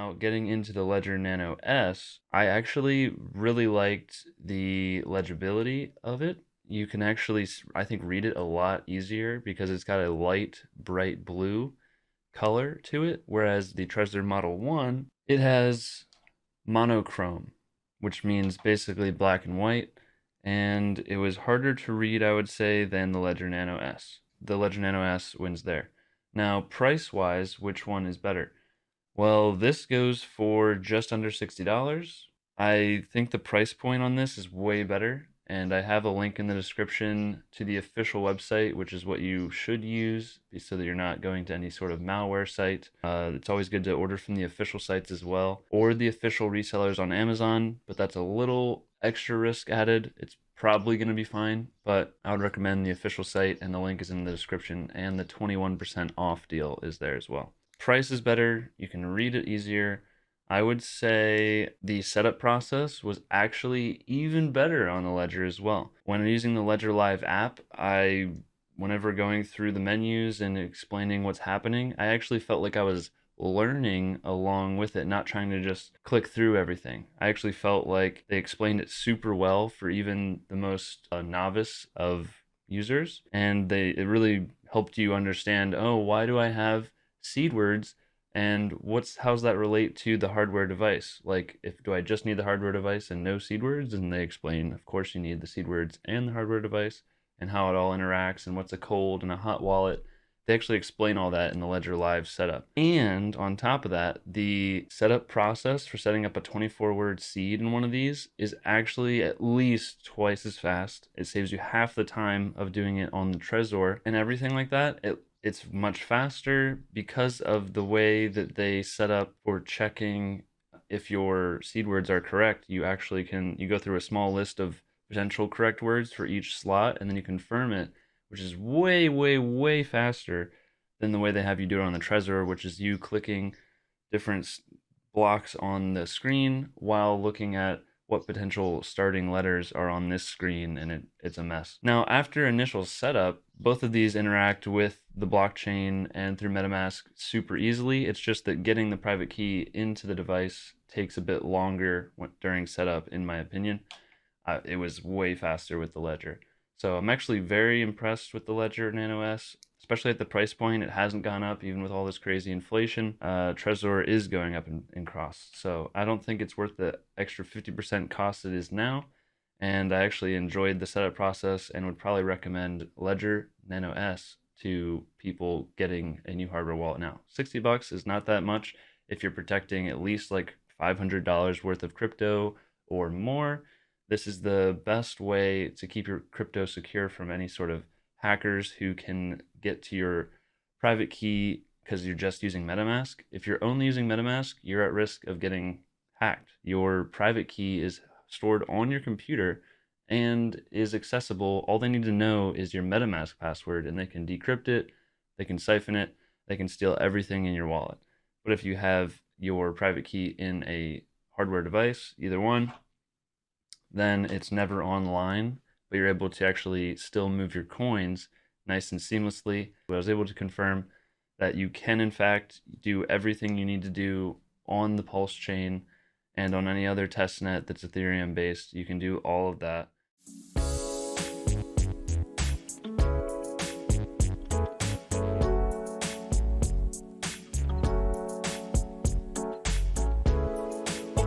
Now, getting into the Ledger Nano S, I actually really liked the legibility of it. You can actually, I think, read it a lot easier because it's got a light, bright blue color to it, whereas the Trezor Model 1, it has monochrome, which means basically black and white, and it was harder to read, I would say, than the Ledger Nano S. The Ledger Nano S wins there. Now, price-wise, which one is better? Well, this goes for just under $60. I think the price point on this is way better, and I have a link in the description to the official website, which is what you should use so that you're not going to any sort of malware site. It's always good to order from the official sites as well, or the official resellers on Amazon, but that's a little extra risk added. It's probably going to be fine, but I would recommend the official site, and the link is in the description, and the 21% off deal is there as well. Price is better, you can read it easier. I would say the setup process was actually even better on the Ledger as well. When using the Ledger Live app, whenever going through the menus and explaining what's happening, I actually felt like I was learning along with it, not trying to just click through everything. I actually felt like they explained it super well for even the most novice of users, and it really helped you understand, oh, why do I have seed words, and how's that relate to the hardware device? Like, do I just need the hardware device and no seed words? And they explain, of course, you need the seed words and the hardware device, and how it all interacts, and what's a cold and a hot wallet. They actually explain all that in the Ledger Live setup. And on top of that, the setup process for setting up a 24-word seed in one of these is actually at least twice as fast. It saves you half the time of doing it on the Trezor and everything like that. It's much faster because of the way that they set up for checking if your seed words are correct. You go through a small list of potential correct words for each slot, and then you confirm it, which is way, way, way faster than the way they have you do it on the Trezor, which is you clicking different blocks on the screen while looking at what potential starting letters are on this screen, and it's a mess. Now, after initial setup, both of these interact with the blockchain and through MetaMask super easily. It's just that getting the private key into the device takes a bit longer during setup, in my opinion. It was way faster with the Ledger. So I'm actually very impressed with the Ledger Nano S, especially at the price point. It hasn't gone up even with all this crazy inflation. Trezor is going up in cost. So I don't think it's worth the extra 50% cost it is now. And I actually enjoyed the setup process and would probably recommend Ledger Nano S to people getting a new hardware wallet now. $60 is not that much if you're protecting at least like $500 worth of crypto or more. This is the best way to keep your crypto secure from any sort of hackers who can get to your private key because you're just using MetaMask. If you're only using MetaMask, you're at risk of getting hacked. Your private key is stored on your computer and is accessible. All they need to know is your MetaMask password, and they can decrypt it, they can siphon it, they can steal everything in your wallet. But if you have your private key in a hardware device, either one, then it's never online, but you're able to actually still move your coins nice and seamlessly. I was able to confirm that you can, in fact, do everything you need to do on the pulse chain and on any other testnet that's Ethereum based. You can do all of that